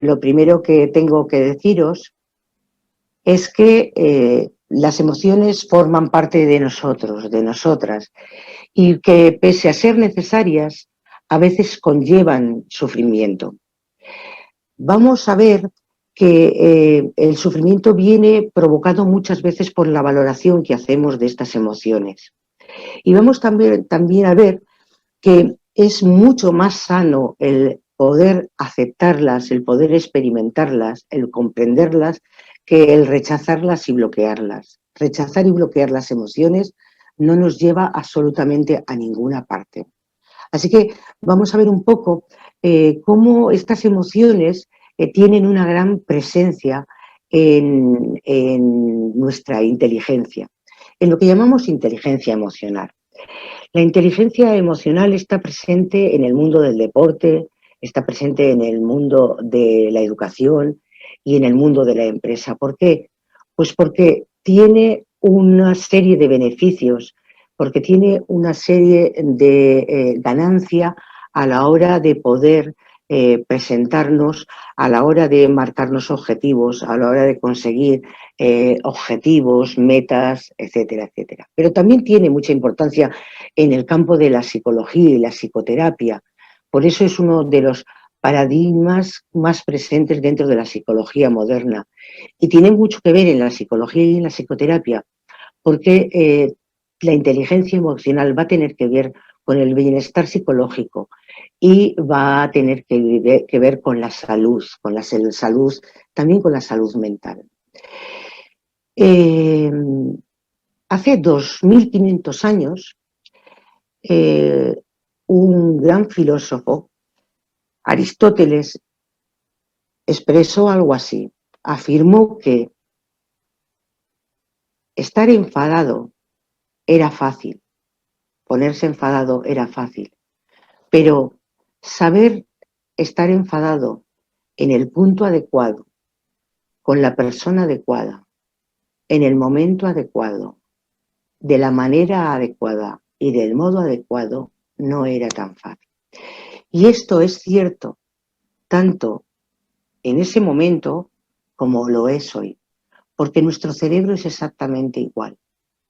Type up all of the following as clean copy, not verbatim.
lo primero que tengo que deciros es que las emociones forman parte de nosotros, de nosotras, y que pese a ser necesarias, a veces conllevan sufrimiento. Vamos a ver que el sufrimiento viene provocado muchas veces por la valoración que hacemos de estas emociones. Y vamos también a ver que es mucho más sano el poder aceptarlas, el poder experimentarlas, el comprenderlas, que el rechazarlas y bloquearlas. Rechazar y bloquear las emociones no nos lleva absolutamente a ninguna parte. Así que vamos a ver un poco cómo estas emociones tienen una gran presencia en nuestra inteligencia, en lo que llamamos inteligencia emocional. La inteligencia emocional está presente en el mundo del deporte, está presente en el mundo de la educación y en el mundo de la empresa. ¿Por qué? Pues porque tiene una serie de beneficios, porque tiene una serie de ganancia a la hora de poder presentarnos, a la hora de marcarnos objetivos, a la hora de conseguir objetivos, metas, etcétera, etcétera. Pero también tiene mucha importancia en el campo de la psicología y la psicoterapia. Por eso es uno de los paradigmas más presentes dentro de la psicología moderna. Y tiene mucho que ver en la psicología y en la psicoterapia, porque la inteligencia emocional va a tener que ver con el bienestar psicológico y va a tener que ver con la salud, también con la salud mental. Hace 2500 años, eh, un gran filósofo, Aristóteles, expresó algo así. Afirmó que estar enfadado era fácil, ponerse enfadado era fácil, pero saber estar enfadado en el punto adecuado, con la persona adecuada, en el momento adecuado, de la manera adecuada y del modo adecuado, no era tan fácil. Y esto es cierto tanto en ese momento como lo es hoy, porque nuestro cerebro es exactamente igual.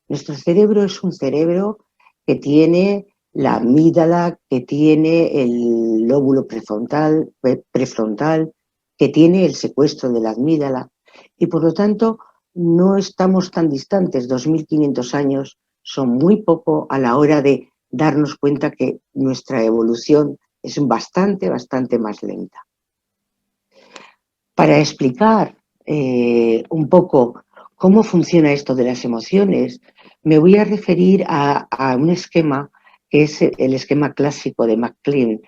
Nuestro cerebro es un cerebro que tiene la amígdala, que tiene el lóbulo prefrontal, que tiene el secuestro de la amígdala, y por lo tanto no estamos tan distantes. 2500 años son muy poco a la hora de darnos cuenta que nuestra evolución es bastante más lenta. Para explicar un poco cómo funciona esto de las emociones, me voy a referir a un esquema que es el esquema clásico de MacLean.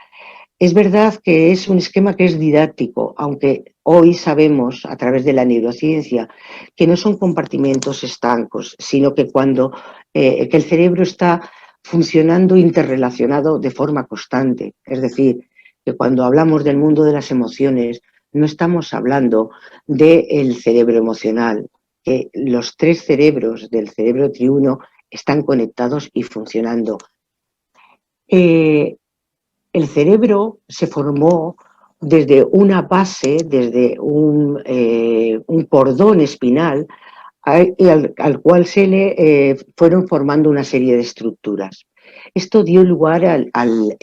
Es verdad que es un esquema que es didáctico, aunque hoy sabemos a través de la neurociencia que no son compartimentos estancos, sino que que el cerebro está funcionando interrelacionado de forma constante. Es decir, que cuando hablamos del mundo de las emociones, no estamos hablando del cerebro emocional, que los tres cerebros del cerebro triuno están conectados y funcionando. El cerebro se formó desde una base, desde un cordón espinal al cual se le fueron formando una serie de estructuras. Esto dio lugar al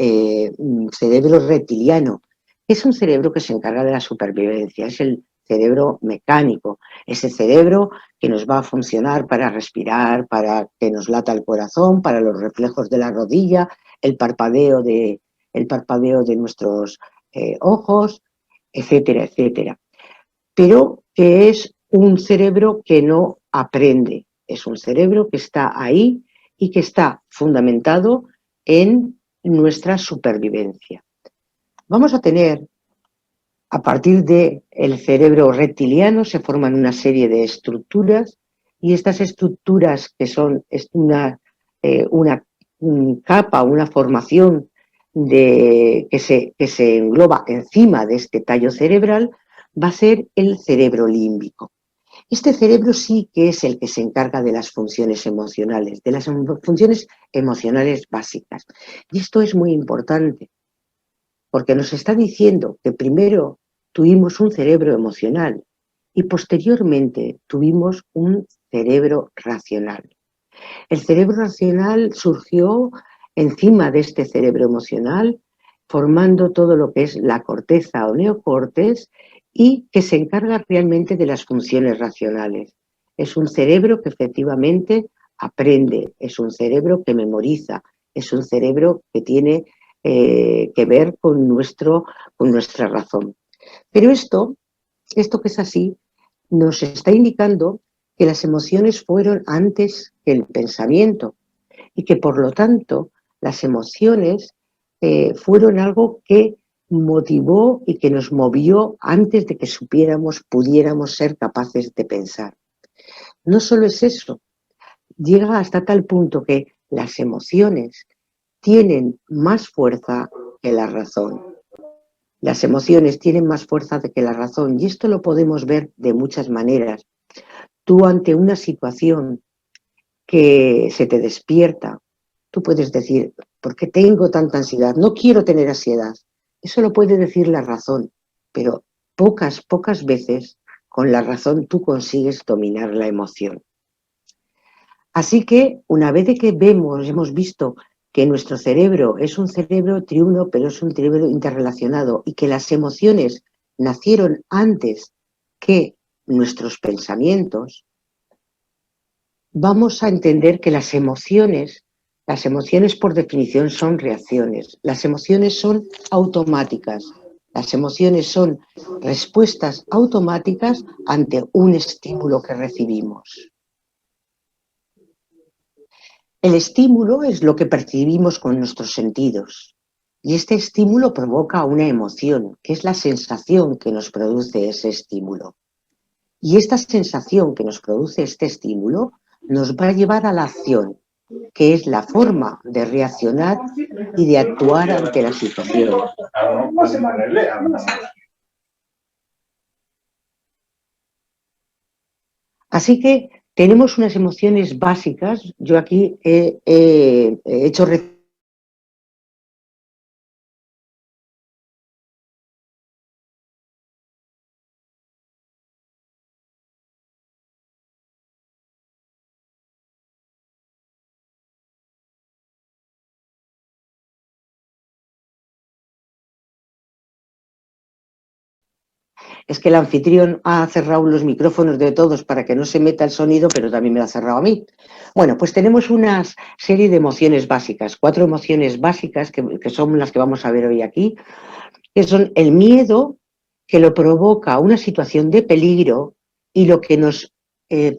cerebro reptiliano, que es un cerebro que se encarga de la supervivencia, es el cerebro mecánico, ese cerebro que nos va a funcionar para respirar, para que nos lata el corazón, para los reflejos de la rodilla, el parpadeo de nuestros ojos, etcétera, etcétera. Pero que es un cerebro que no aprende, es un cerebro que está ahí y que está fundamentado en nuestra supervivencia. Vamos a tener, a partir del cerebro reptiliano, se forman una serie de estructuras y estas estructuras que son una capa, una formación que se engloba encima de este tallo cerebral, va a ser el cerebro límbico. Este cerebro sí que es el que se encarga de las funciones emocionales, de las funciones emocionales básicas. Y esto es muy importante, porque nos está diciendo que primero tuvimos un cerebro emocional y posteriormente tuvimos un cerebro racional. El cerebro racional surgió encima de este cerebro emocional, formando todo lo que es la corteza o neocortes y que se encarga realmente de las funciones racionales. Es un cerebro que efectivamente aprende, es un cerebro que memoriza, es un cerebro que tiene que ver con nuestra razón. Pero esto que es así, nos está indicando que las emociones fueron antes que el pensamiento y que por lo tanto las emociones fueron algo que motivó y que nos movió antes de que pudiéramos ser capaces de pensar. No solo es eso, llega hasta tal punto que las emociones tienen más fuerza que la razón. Las emociones tienen más fuerza que la razón y esto lo podemos ver de muchas maneras. Tú ante una situación que se te despierta, tú puedes decir, ¿por qué tengo tanta ansiedad? No quiero tener ansiedad. Eso lo puede decir la razón, pero pocas veces con la razón tú consigues dominar la emoción. Así que una vez que hemos visto que nuestro cerebro es un cerebro triuno, pero es un cerebro interrelacionado y que las emociones nacieron antes que nuestros pensamientos, vamos a entender que las emociones por definición son reacciones, las emociones son automáticas, las emociones son respuestas automáticas ante un estímulo que recibimos. El estímulo es lo que percibimos con nuestros sentidos y este estímulo provoca una emoción, que es la sensación que nos produce ese estímulo. Y esta sensación que nos produce este estímulo nos va a llevar a la acción, que es la forma de reaccionar y de actuar ante la situación. Así que tenemos unas emociones básicas. Yo aquí he hecho Es que el anfitrión ha cerrado los micrófonos de todos para que no se meta el sonido, pero también me lo ha cerrado a mí. Bueno, pues tenemos una serie de emociones básicas, 4 emociones básicas que son las que vamos a ver hoy aquí, que son el miedo, que lo provoca una situación de peligro y lo que nos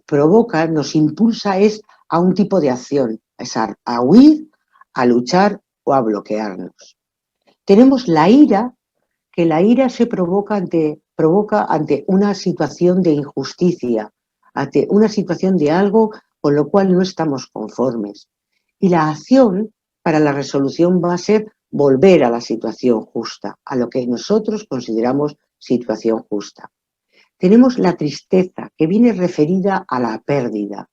provoca, nos impulsa es a un tipo de acción, es a huir, a luchar o a bloquearnos. Tenemos la ira, que la ira se provoca ante una situación de injusticia, ante una situación de algo con lo cual no estamos conformes. Y la acción para la resolución va a ser volver a la situación justa, a lo que nosotros consideramos situación justa. Tenemos la tristeza, que viene referida a la pérdida,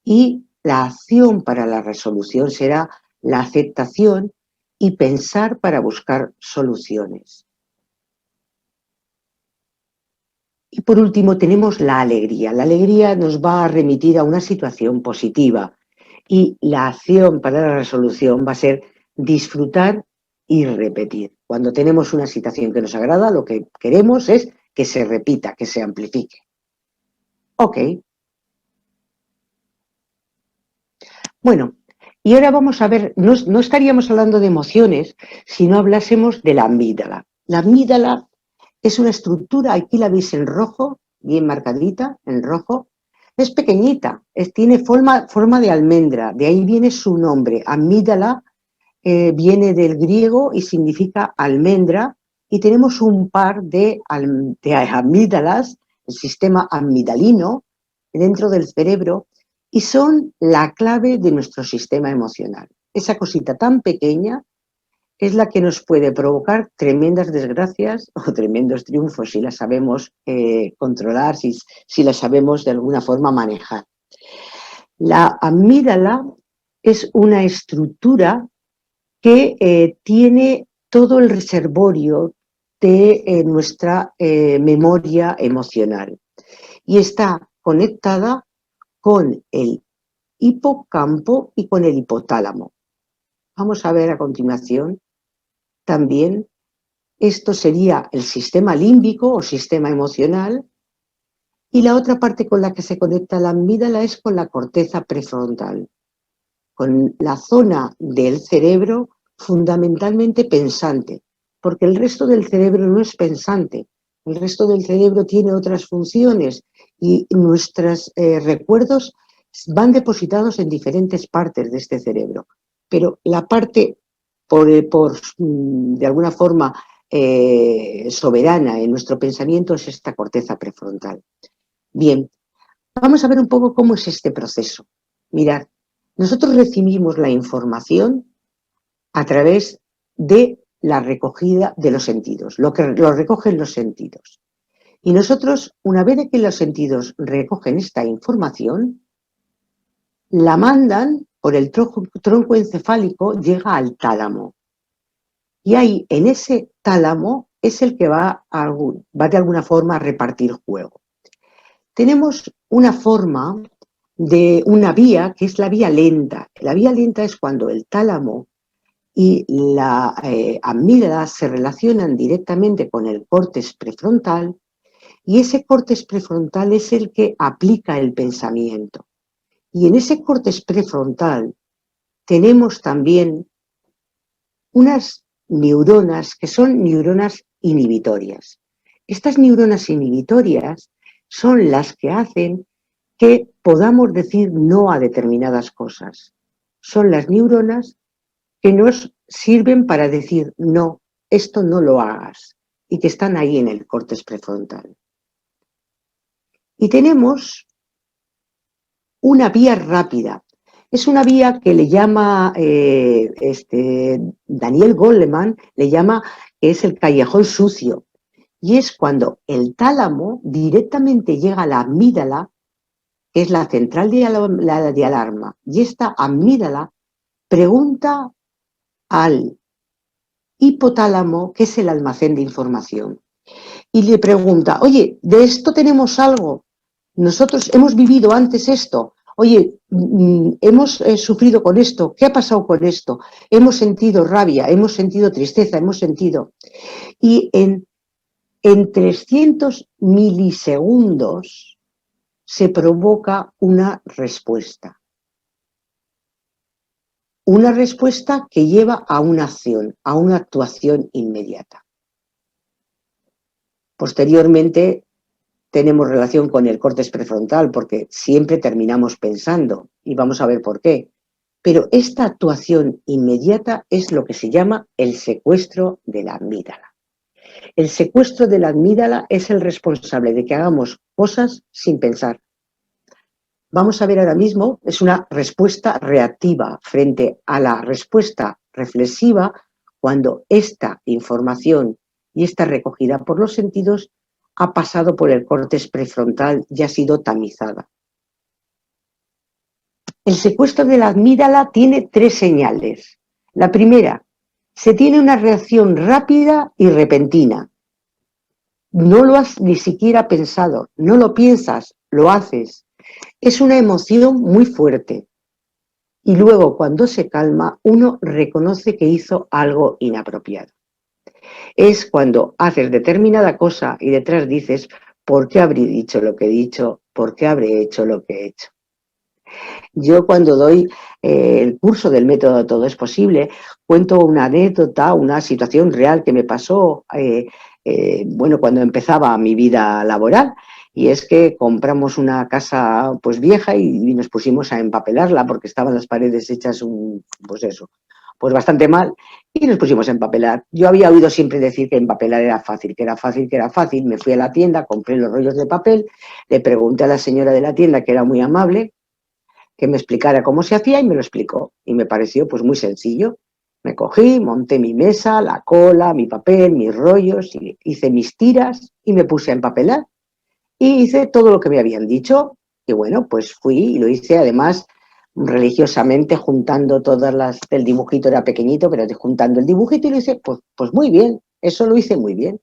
y la acción para la resolución será la aceptación y pensar para buscar soluciones. Y por último tenemos la alegría. La alegría nos va a remitir a una situación positiva y la acción para la resolución va a ser disfrutar y repetir. Cuando tenemos una situación que nos agrada, lo que queremos es que se repita, que se amplifique. Ok. Bueno, y ahora vamos a ver, no estaríamos hablando de emociones si no hablásemos de la amígdala. La amígdala es una estructura, aquí la veis en rojo, bien marcadita, en rojo. Es pequeñita, tiene forma de almendra, de ahí viene su nombre. Amígdala viene del griego y significa almendra, y tenemos un par de amígdalas, el sistema amigdalino, dentro del cerebro, y son la clave de nuestro sistema emocional. Esa cosita tan pequeña es la que nos puede provocar tremendas desgracias o tremendos triunfos si la sabemos controlar, si la sabemos de alguna forma manejar. La amígdala es una estructura que tiene todo el reservorio de nuestra memoria emocional y está conectada con el hipocampo y con el hipotálamo. Vamos a ver a continuación también, esto sería el sistema límbico o sistema emocional, y la otra parte con la que se conecta la amígdala es con la corteza prefrontal, con la zona del cerebro fundamentalmente pensante, porque el resto del cerebro no es pensante, el resto del cerebro tiene otras funciones y nuestros recuerdos van depositados en diferentes partes de este cerebro, pero la parte de alguna forma soberana en nuestro pensamiento es esta corteza prefrontal. Bien, vamos a ver un poco cómo es este proceso. Mirad, nosotros recibimos la información a través de la recogida de los sentidos, lo recogen los sentidos. Y nosotros, una vez que los sentidos recogen esta información, la mandan por el tronco encefálico, llega al tálamo. Y ahí, en ese tálamo, es el que va de alguna forma a repartir juego. Tenemos una forma de una vía que es la vía lenta. La vía lenta es cuando el tálamo y la amígdala se relacionan directamente con el córtex prefrontal y ese córtex prefrontal es el que aplica el pensamiento. Y en ese córtex prefrontal tenemos también unas neuronas que son neuronas inhibitorias. Estas neuronas inhibitorias son las que hacen que podamos decir no a determinadas cosas. Son las neuronas que nos sirven para decir no, esto no lo hagas, y que están ahí en el córtex prefrontal. Y tenemos una vía rápida. Es una vía que le llama Daniel Goleman, le llama que es el callejón sucio. Y es cuando el tálamo directamente llega a la amígdala, que es la central de alarma, y esta amígdala pregunta al hipotálamo, que es el almacén de información, y le pregunta, oye, ¿de esto tenemos algo? Nosotros hemos vivido antes esto. Oye, hemos sufrido con esto. ¿Qué ha pasado con esto? Hemos sentido rabia, hemos sentido tristeza, hemos sentido... Y en 300 milisegundos se provoca una respuesta. Una respuesta que lleva a una acción, a una actuación inmediata. Posteriormente tenemos relación con el córtex prefrontal porque siempre terminamos pensando y vamos a ver por qué. Pero esta actuación inmediata es lo que se llama el secuestro de la amígdala. El secuestro de la amígdala es el responsable de que hagamos cosas sin pensar. Vamos a ver ahora mismo, es una respuesta reactiva frente a la respuesta reflexiva cuando esta información y esta recogida por los sentidos ha pasado por el córtex prefrontal y ha sido tamizada. El secuestro de la amígdala tiene 3 señales. La primera, se tiene una reacción rápida y repentina. No lo has ni siquiera pensado, no lo piensas, lo haces. Es una emoción muy fuerte. Y luego, cuando se calma, uno reconoce que hizo algo inapropiado. Es cuando haces determinada cosa y detrás dices, ¿por qué habré dicho lo que he dicho? ¿Por qué habré hecho lo que he hecho? Yo cuando doy el curso del método Todo es Posible, cuento una anécdota, una situación real que me pasó bueno, cuando empezaba mi vida laboral. Y es que compramos una casa pues vieja y nos pusimos a empapelarla porque estaban las paredes hechas pues bastante mal y nos pusimos a empapelar. Yo había oído siempre decir que empapelar era fácil, que era fácil, que era fácil. Me fui a la tienda, compré los rollos de papel, le pregunté a la señora de la tienda, que era muy amable, que me explicara cómo se hacía y me lo explicó. Y me pareció pues muy sencillo. Me cogí, monté mi mesa, la cola, mi papel, mis rollos, y hice mis tiras y me puse a empapelar. Y hice todo lo que me habían dicho y bueno, pues fui y lo hice además religiosamente juntando todas las... El dibujito era pequeñito, pero juntando el dibujito y lo hice pues muy bien, eso lo hice muy bien.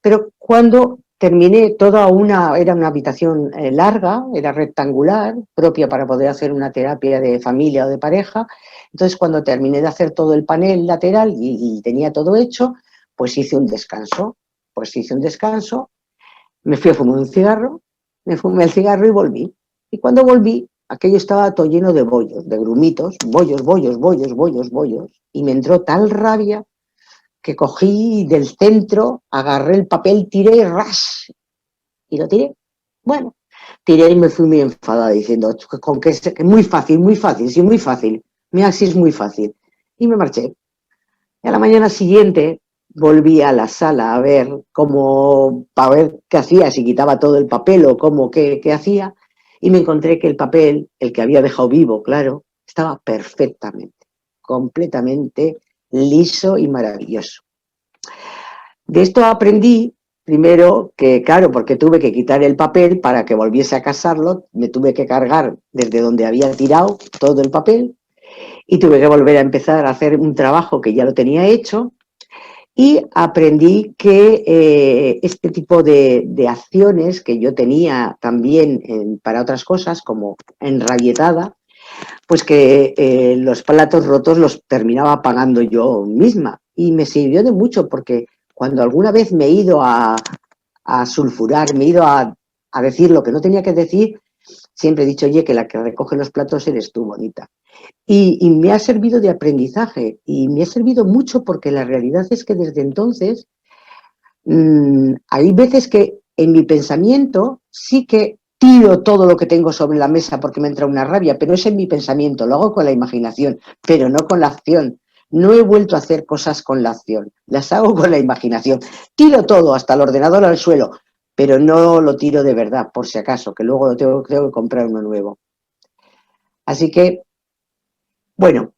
Pero cuando terminé era una habitación larga, era rectangular, propia para poder hacer una terapia de familia o de pareja. Entonces, cuando terminé de hacer todo el panel lateral y tenía todo hecho, pues hice un descanso. Me fui a fumar un cigarro, me fumé el cigarro y volví. Y cuando volví, aquello estaba todo lleno de bollos, de grumitos, bollos. Y me entró tal rabia que cogí del centro, agarré el papel, tiré y ras, y lo tiré. Bueno, tiré y me fui muy enfadada diciendo, con que es muy fácil, sí, muy fácil. Mira, sí es muy fácil. Y me marché. Y a la mañana siguiente volví a la sala a ver cómo, para ver qué hacía, si quitaba todo el papel o cómo, qué hacía, y me encontré que el papel, el que había dejado vivo, claro, estaba perfectamente, completamente liso y maravilloso. De esto aprendí, primero, que claro, porque tuve que quitar el papel para que volviese a casarlo, me tuve que cargar desde donde había tirado todo el papel y tuve que volver a empezar a hacer un trabajo que ya lo tenía hecho y aprendí que este tipo de acciones que yo tenía también para otras cosas, como enrabietada, pues que los platos rotos los terminaba pagando yo misma. Y me sirvió de mucho porque cuando alguna vez me he ido a sulfurar, me he ido a decir lo que no tenía que decir, siempre he dicho, oye, que la que recoge los platos eres tú, bonita. Y me ha servido de aprendizaje y me ha servido mucho porque la realidad es que desde entonces hay veces que en mi pensamiento sí que tiro todo lo que tengo sobre la mesa porque me entra una rabia, pero es en mi pensamiento, lo hago con la imaginación, pero no con la acción. No he vuelto a hacer cosas con la acción, las hago con la imaginación. Tiro todo, hasta el ordenador al suelo, pero no lo tiro de verdad, por si acaso, que luego tengo que comprar uno nuevo. Así que, bueno,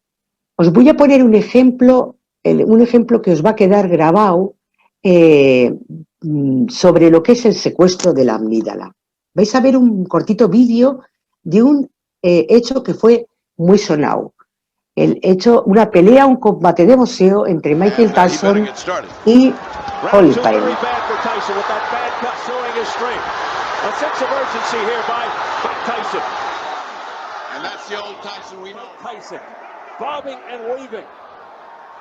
os voy a poner un ejemplo que os va a quedar grabado sobre lo que es el secuestro de la amígdala. Vais a ver un cortito vídeo de un hecho que fue muy sonado. El hecho, una pelea, un combate de boxeo entre Michael Tyson y Holyfield. Bobbing and weaving.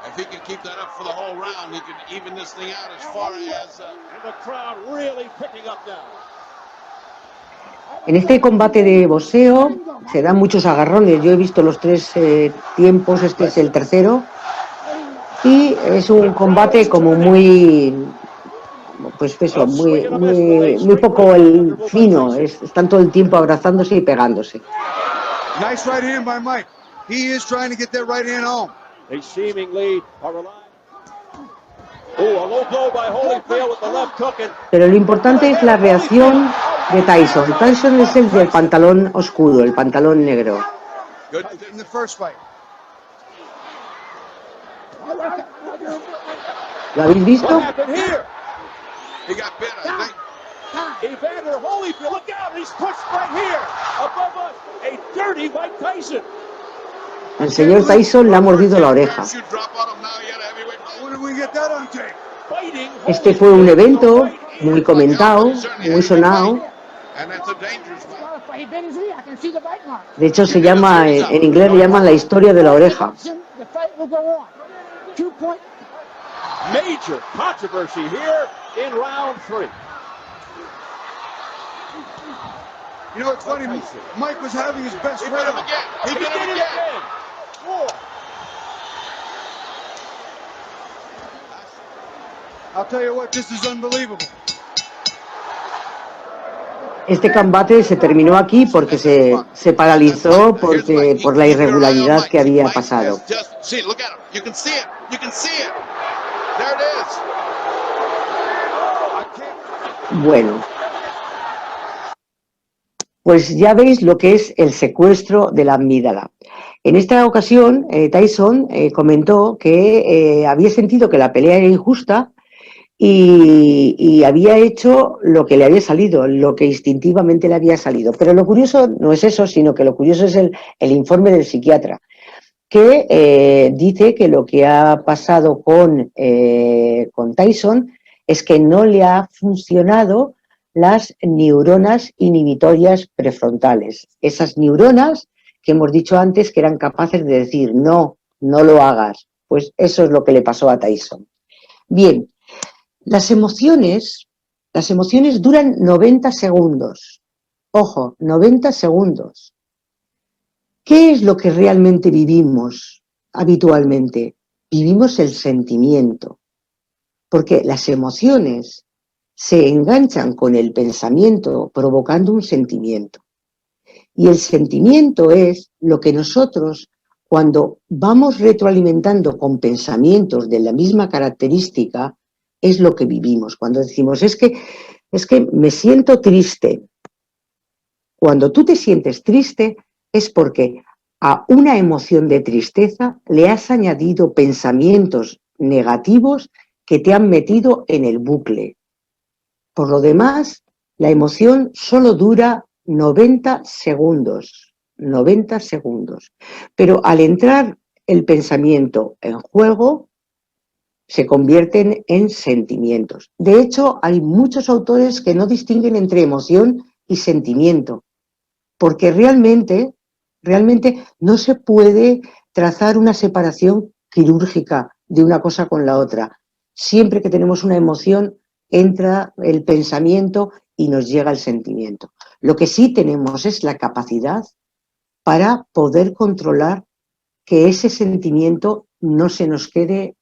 If he can keep that up for the whole round, he can even this thing out as far as... And the crowd really picking up now. En este combate de boxeo se dan muchos agarrones. Yo he visto los tres tiempos, este es el tercero. Y es un combate como muy, pues eso, muy poco el fino. Están todo el tiempo abrazándose y pegándose. Nice right hand by Mike. He is trying to get that right hand home. They seemingly are relying. A low blow by Holyfield with the left hook. Pero lo importante es la reacción de Tyson. Tyson es el del pantalón oscuro, el pantalón negro. Good in the first fight. ¿Lo habéis visto? He got bit, I think. Evander Holyfield, look out, he's pushed right here. Above us, a dirty Mike Tyson. El señor Tyson le ha mordido la oreja. Este fue un evento muy comentado, muy sonado. De hecho, se llama, en inglés le llaman la historia de la oreja. Major controversy here in round 3. You know, it's funny, Mike was having his best rhythm. He did it again. I'll tell you what, this is unbelievable. Este combate se terminó aquí porque se paralizó por la irregularidad que había pasado. Bueno, pues ya veis lo que es el secuestro de la amígdala. En esta ocasión, Tyson comentó que había sentido que la pelea era injusta y había hecho lo que le había salido, lo que instintivamente le había salido. Pero lo curioso no es eso, sino que lo curioso es el informe del psiquiatra, que dice que lo que ha pasado con Tyson es que no le ha funcionado las neuronas inhibitorias prefrontales. Esas neuronas que hemos dicho antes que eran capaces de decir no, no lo hagas. Pues eso es lo que le pasó a Tyson. Bien, las emociones duran 90 segundos. Ojo, 90 segundos. ¿Qué es lo que realmente vivimos habitualmente? Vivimos el sentimiento, porque las emociones se enganchan con el pensamiento provocando un sentimiento. Y el sentimiento es lo que nosotros, cuando vamos retroalimentando con pensamientos de la misma característica, es lo que vivimos. Cuando decimos, es que me siento triste. Cuando tú te sientes triste es porque a una emoción de tristeza le has añadido pensamientos negativos que te han metido en el bucle. Por lo demás, la emoción solo dura 90 segundos. 90 segundos. Pero al entrar el pensamiento en juego, se convierten en sentimientos. De hecho, hay muchos autores que no distinguen entre emoción y sentimiento, porque realmente no se puede trazar una separación quirúrgica de una cosa con la otra. Siempre que tenemos una emoción, entra el pensamiento y nos llega el sentimiento. Lo que sí tenemos es la capacidad para poder controlar que ese sentimiento no se nos quede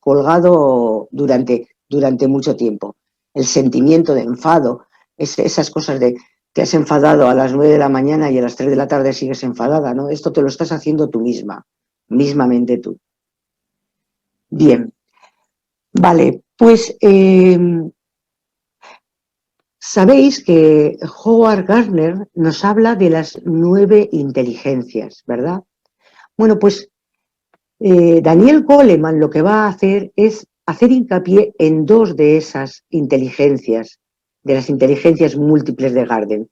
colgado durante mucho tiempo. El sentimiento de enfado, esas cosas de te has enfadado a las 9 de la mañana y a las 3 de la tarde sigues enfadada, ¿no? Esto te lo estás haciendo tú mismamente tú. Bien, vale, pues sabéis que Howard Gardner nos habla de las 9 inteligencias, ¿verdad? Bueno, pues Daniel Goleman lo que va a hacer es hacer hincapié en 2 de esas inteligencias, de las inteligencias múltiples de Gardner,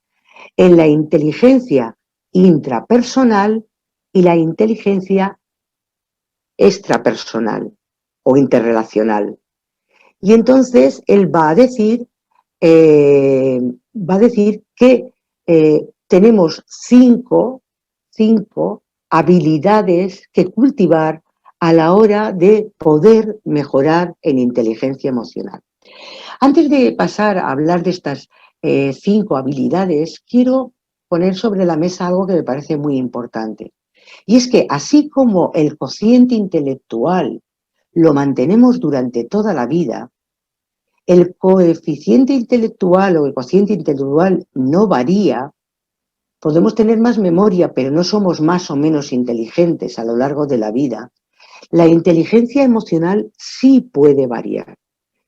en la inteligencia intrapersonal y la inteligencia extrapersonal o interrelacional. Y entonces él va a decir que tenemos 5 habilidades que cultivar a la hora de poder mejorar en inteligencia emocional. Antes de pasar a hablar de estas 5 habilidades, quiero poner sobre la mesa algo que me parece muy importante. Y es que así como el cociente intelectual lo mantenemos durante toda la vida, el coeficiente intelectual o el cociente intelectual no varía. Podemos tener más memoria, pero no somos más o menos inteligentes a lo largo de la vida. La inteligencia emocional sí puede variar.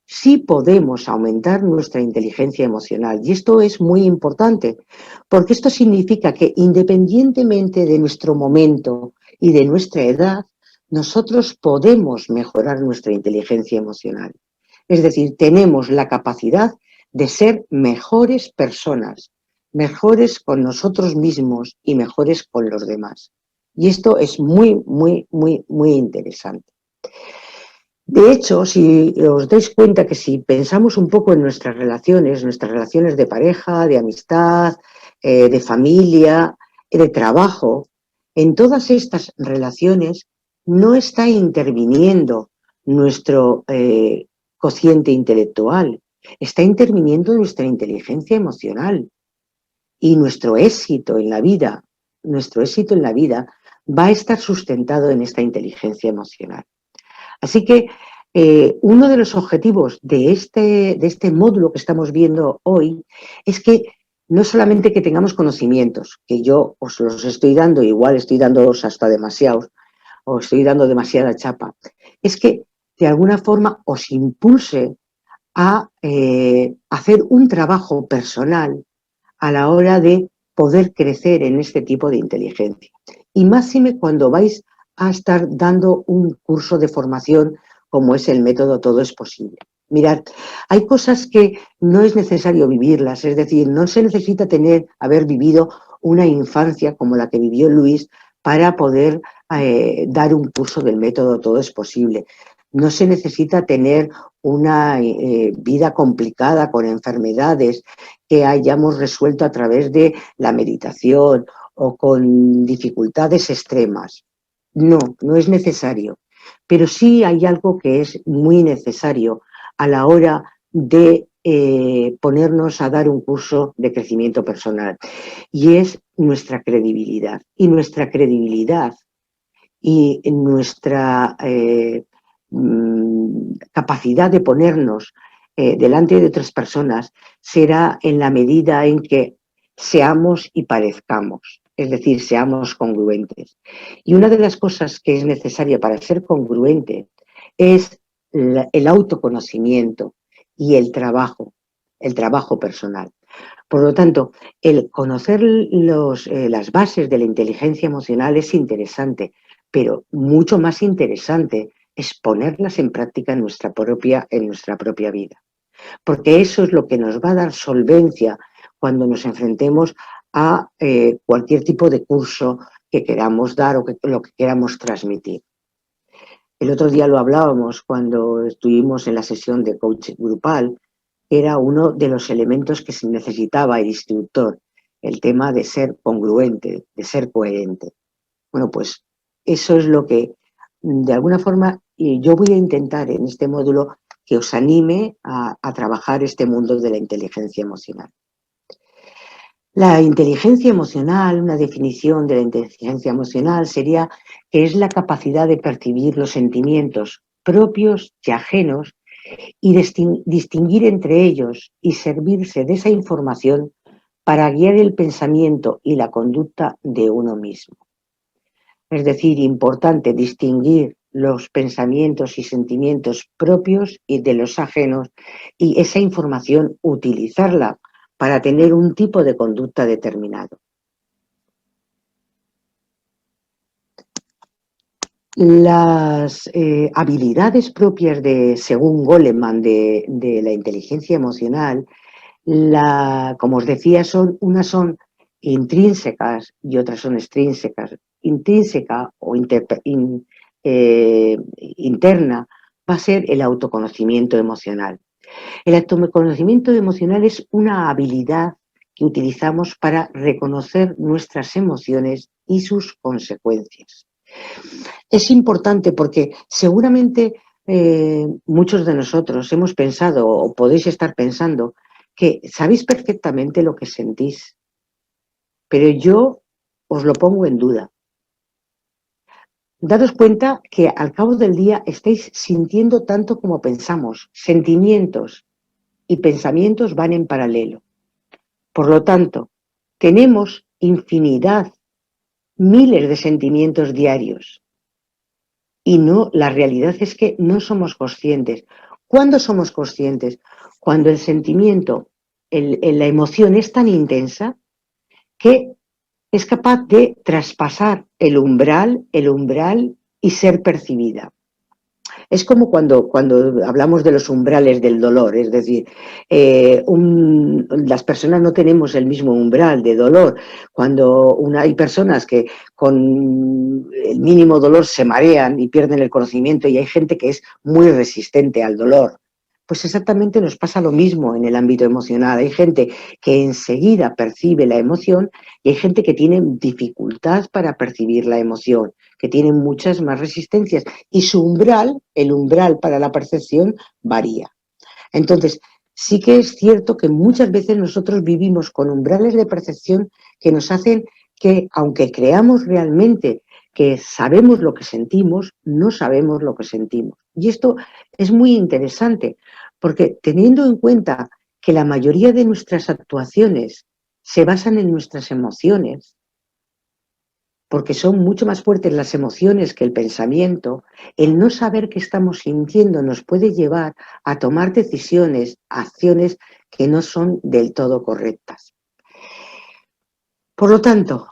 Sí podemos aumentar nuestra inteligencia emocional. Y esto es muy importante, porque esto significa que independientemente de nuestro momento y de nuestra edad, nosotros podemos mejorar nuestra inteligencia emocional. Es decir, tenemos la capacidad de ser mejores personas, mejores con nosotros mismos y mejores con los demás. Y esto es muy, muy, muy, muy interesante. De hecho, si os dais cuenta que si pensamos un poco en nuestras relaciones de pareja, de amistad, de familia, de trabajo, en todas estas relaciones no está interviniendo nuestro cociente intelectual, está interviniendo nuestra inteligencia emocional y nuestro éxito en la vida va a estar sustentado en esta inteligencia emocional. Así que uno de los objetivos de este módulo que estamos viendo hoy es que no solamente que tengamos conocimientos, que yo os los estoy dando, igual estoy dándolos hasta demasiados, o estoy dando demasiada chapa, es que de alguna forma os impulse a hacer un trabajo personal a la hora de poder crecer en este tipo de inteligencia. Y máxime cuando vais a estar dando un curso de formación como es el método Todo es Posible. Mirad, hay cosas que no es necesario vivirlas, es decir, no se necesita haber vivido una infancia como la que vivió Luis para poder dar un curso del método Todo es Posible. No se necesita tener una vida complicada con enfermedades que hayamos resuelto a través de la meditación o con dificultades extremas. No, no es necesario. Pero sí hay algo que es muy necesario a la hora de ponernos a dar un curso de crecimiento personal, y es nuestra credibilidad. Y nuestra credibilidad y nuestra capacidad de ponernos delante de otras personas será en la medida en que seamos y parezcamos, es decir, seamos congruentes. Y una de las cosas que es necesaria para ser congruente es el autoconocimiento y el trabajo personal. Por lo tanto, el conocer las bases de la inteligencia emocional es interesante, pero mucho más interesante es ponerlas en práctica en nuestra propia vida. Porque eso es lo que nos va a dar solvencia cuando nos enfrentemos a cualquier tipo de curso que queramos dar o lo que queramos transmitir. El otro día lo hablábamos cuando estuvimos en la sesión de coaching grupal. Era uno de los elementos que se necesitaba el instructor, el tema de ser congruente, de ser coherente. Bueno, pues eso es lo que, de alguna forma, yo voy a intentar en este módulo que os anime a trabajar este mundo de la inteligencia emocional. La inteligencia emocional, una definición de la inteligencia emocional sería que es la capacidad de percibir los sentimientos propios y ajenos y distinguir entre ellos y servirse de esa información para guiar el pensamiento y la conducta de uno mismo. Es decir, importante distinguir los pensamientos y sentimientos propios y de los ajenos, y esa información utilizarla para tener un tipo de conducta determinado. Las habilidades propias según Goleman, de la inteligencia emocional, como os decía, unas son intrínsecas y otras son extrínsecas. Intrínseca o interna va a ser el autoconocimiento emocional. El autoconocimiento emocional es una habilidad que utilizamos para reconocer nuestras emociones y sus consecuencias. Es importante porque seguramente muchos de nosotros hemos pensado, o podéis estar pensando, que sabéis perfectamente lo que sentís, pero yo os lo pongo en duda. Daros cuenta que al cabo del día estáis sintiendo tanto como pensamos. Sentimientos y pensamientos van en paralelo. Por lo tanto, tenemos infinidad, miles de sentimientos diarios. Y no, la realidad es que no somos conscientes. ¿Cuándo somos conscientes? Cuando el sentimiento, la emoción es tan intensa que es capaz de traspasar el umbral y ser percibida. Es como cuando hablamos de los umbrales del dolor, es decir, las personas no tenemos el mismo umbral de dolor. Cuando hay personas que con el mínimo dolor se marean y pierden el conocimiento, y hay gente que es muy resistente al dolor. Pues exactamente nos pasa lo mismo en el ámbito emocional. Hay gente que enseguida percibe la emoción y hay gente que tiene dificultad para percibir la emoción, que tiene muchas más resistencias, y su umbral, el umbral para la percepción, varía. Entonces, sí que es cierto que muchas veces nosotros vivimos con umbrales de percepción que nos hacen que, aunque creamos realmente que sabemos lo que sentimos, no sabemos lo que sentimos. Y esto es muy interesante, porque teniendo en cuenta que la mayoría de nuestras actuaciones se basan en nuestras emociones, porque son mucho más fuertes las emociones que el pensamiento, el no saber qué estamos sintiendo nos puede llevar a tomar decisiones, acciones que no son del todo correctas. Por lo tanto,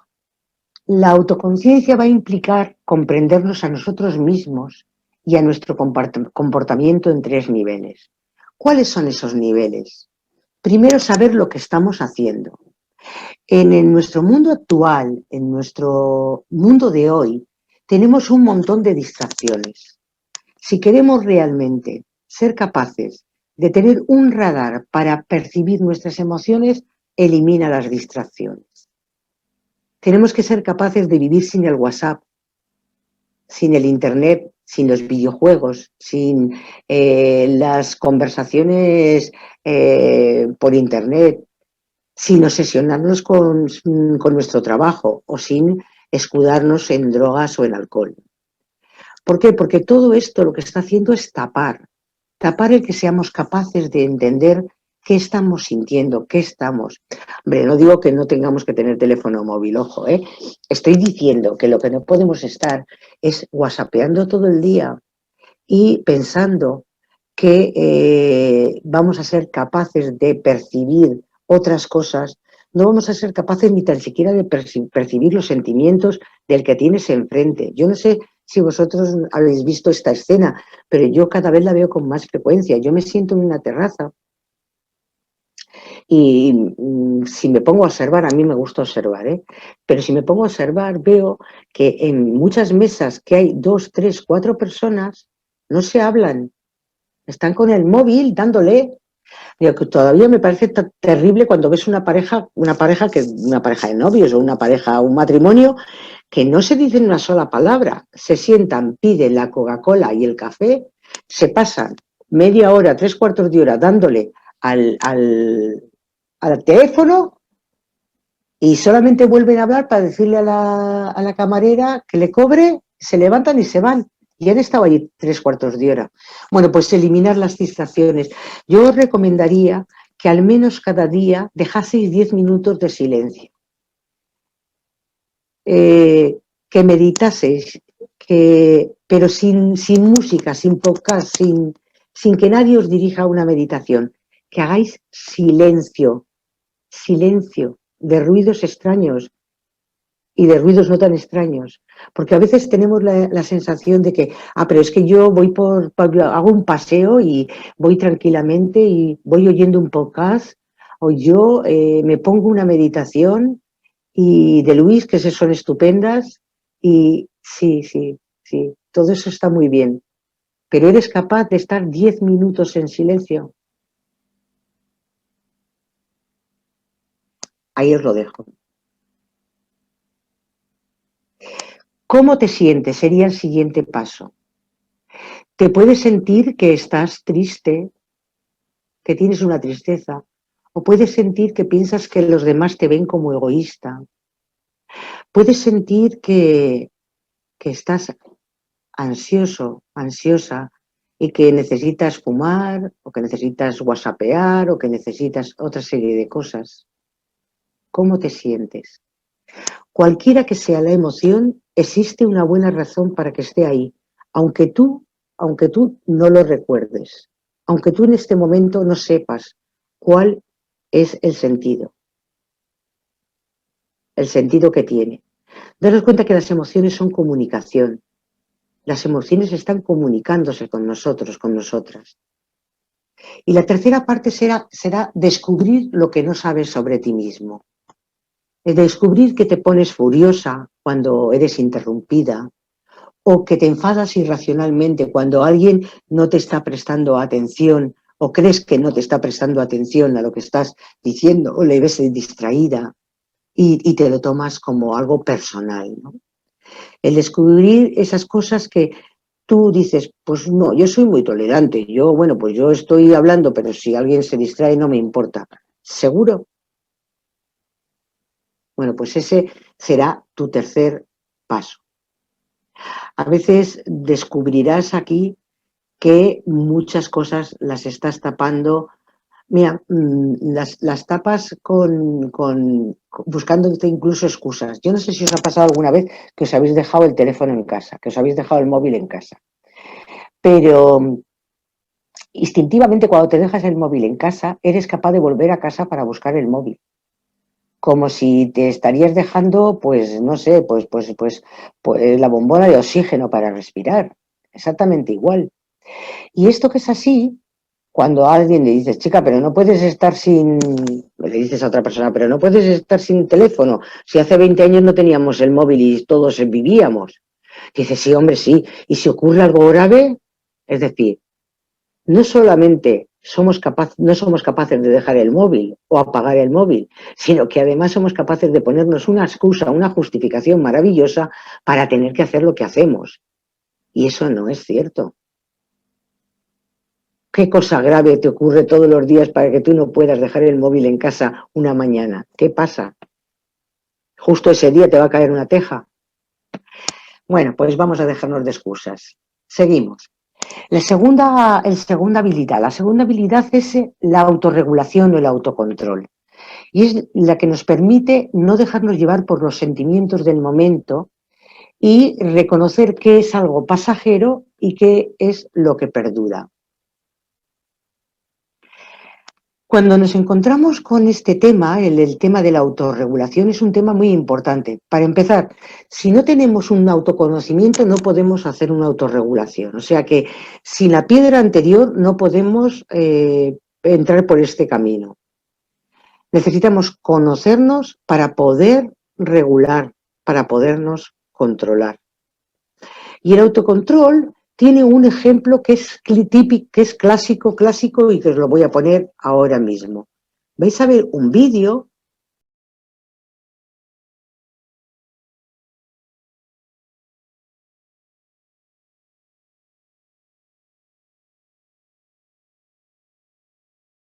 la autoconciencia va a implicar comprendernos a nosotros mismos y a nuestro comportamiento en 3 niveles. ¿Cuáles son esos niveles? Primero, saber lo que estamos haciendo. En nuestro mundo actual, en nuestro mundo de hoy, tenemos un montón de distracciones. Si queremos realmente ser capaces de tener un radar para percibir nuestras emociones, elimina las distracciones. Tenemos que ser capaces de vivir sin el WhatsApp, sin el Internet, sin los videojuegos, sin las conversaciones por Internet, sin obsesionarnos con nuestro trabajo o sin escudarnos en drogas o en alcohol. ¿Por qué? Porque todo esto lo que está haciendo es tapar el que seamos capaces de entender qué estamos sintiendo, qué estamos. Hombre, no digo que no tengamos que tener teléfono móvil, ojo, ¿eh? Estoy diciendo que lo que no podemos estar es whatsappeando todo el día y pensando que vamos a ser capaces de percibir otras cosas, no vamos a ser capaces ni tan siquiera de percibir los sentimientos del que tienes enfrente. Yo no sé si vosotros habéis visto esta escena, pero yo cada vez la veo con más frecuencia. Yo me siento en una terraza y si me pongo a observar, a mí me gusta observar, ¿eh? Pero si me pongo a observar veo que en muchas mesas que hay 2, 3, 4 personas, no se hablan, están con el móvil dándole. Digo, que todavía me parece terrible cuando ves una pareja de novios o una pareja, un matrimonio, que no se dicen una sola palabra, se sientan, piden la Coca-Cola y el café, se pasan media hora, 3/4 de hora dándole al teléfono y solamente vuelven a hablar para decirle a la camarera que le cobre, se levantan y se van. Y han estado allí 3/4 de hora. Bueno, pues eliminar las distracciones. Yo os recomendaría que al menos cada día dejaseis 10 minutos de silencio. Que meditaseis, pero sin música, sin podcast, sin que nadie os dirija una meditación. Que hagáis silencio de ruidos extraños y de ruidos no tan extraños, porque a veces tenemos la sensación de que, pero es que yo voy hago un paseo y voy tranquilamente y voy oyendo un podcast, o yo me pongo una meditación y de Luis, que son estupendas, y sí, todo eso está muy bien, pero ¿eres capaz de estar 10 minutos en silencio? Ahí os lo dejo. ¿Cómo te sientes? Sería el siguiente paso. Te puedes sentir que estás triste, que tienes una tristeza, o puedes sentir que piensas que los demás te ven como egoísta. Puedes sentir que estás ansioso, ansiosa, y que necesitas fumar, o que necesitas whatsappear, o que necesitas otra serie de cosas. ¿Cómo te sientes? Cualquiera que sea la emoción, existe una buena razón para que esté ahí, aunque tú no lo recuerdes, aunque tú en este momento no sepas cuál es el sentido que tiene. Daros cuenta que las emociones son comunicación. Las emociones están comunicándose con nosotros, con nosotras. Y la tercera parte será descubrir lo que no sabes sobre ti mismo. Descubrir que te pones furiosa cuando eres interrumpida, o que te enfadas irracionalmente cuando alguien no te está prestando atención, o crees que no te está prestando atención a lo que estás diciendo, o le ves distraída y te lo tomas como algo personal, ¿no? El descubrir esas cosas que tú dices, pues no, yo soy muy tolerante, pues yo estoy hablando, pero si alguien se distrae no me importa. ¿Seguro? Bueno, pues ese será tu tercer paso. A veces descubrirás aquí que muchas cosas las estás tapando. Mira, las tapas buscándote incluso excusas. Yo no sé si os ha pasado alguna vez que os habéis dejado el teléfono en casa, que os habéis dejado el móvil en casa. Pero instintivamente cuando te dejas el móvil en casa, eres capaz de volver a casa para buscar el móvil. Como si te estarías dejando, pues, no sé, pues la bombona de oxígeno para respirar. Exactamente igual. Y esto que es así, cuando a alguien le dices, chica, pero no puedes estar le dices a otra persona, pero no puedes estar sin teléfono, si hace 20 años no teníamos el móvil y todos vivíamos. Dices, sí, hombre, sí, y si ocurre algo grave, Es decir, no solamente no somos capaces de dejar el móvil o apagar el móvil, sino que además somos capaces de ponernos una excusa, una justificación maravillosa para tener que hacer lo que hacemos. Y eso no es cierto. ¿Qué cosa grave te ocurre todos los días para que tú no puedas dejar el móvil en casa una mañana? ¿Qué pasa? Justo ese día te va a caer una teja. Bueno, pues vamos a dejarnos de excusas. Seguimos. La segunda habilidad es la autorregulación o el autocontrol. Y es la que nos permite no dejarnos llevar por los sentimientos del momento y reconocer qué es algo pasajero y qué es lo que perdura. Cuando nos encontramos con este tema, el tema de la autorregulación, es un tema muy importante. Para empezar, si no tenemos un autoconocimiento, no podemos hacer una autorregulación. O sea que sin la piedra anterior no podemos entrar por este camino. Necesitamos conocernos para poder regular, para podernos controlar. Y el autocontrol tiene un ejemplo que es típico, que es clásico y que os lo voy a poner ahora mismo. Vais a ver un vídeo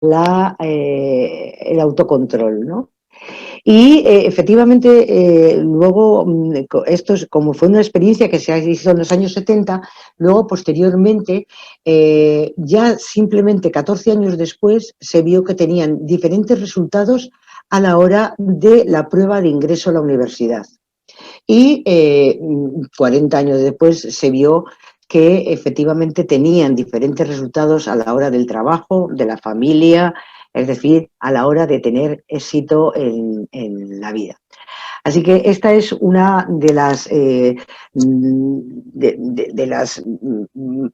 el autocontrol, ¿no? Y efectivamente, luego, esto es como fue una experiencia que se hizo en los años 70, luego posteriormente, ya simplemente 14 años después, se vio que tenían diferentes resultados a la hora de la prueba de ingreso a la universidad. Y 40 años después se vio que efectivamente tenían diferentes resultados a la hora del trabajo, de la familia, es decir, a la hora de tener éxito en la vida. Así que esta es una de las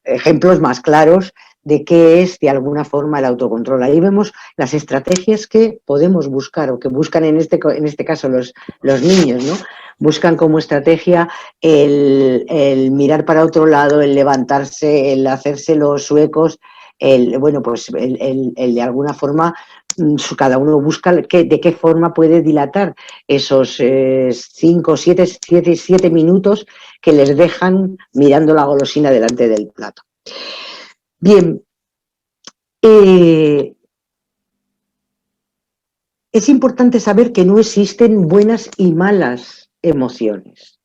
ejemplos más claros de qué es de alguna forma el autocontrol. Ahí vemos las estrategias que podemos buscar o que buscan en este caso los niños, ¿no? Buscan como estrategia el mirar para otro lado, el levantarse, el hacerse los suecos, el de alguna forma cada uno busca de qué forma puede dilatar esos 5, 7 minutos que les dejan mirando la golosina delante del plato. Bien, es importante saber que no existen buenas y malas emociones.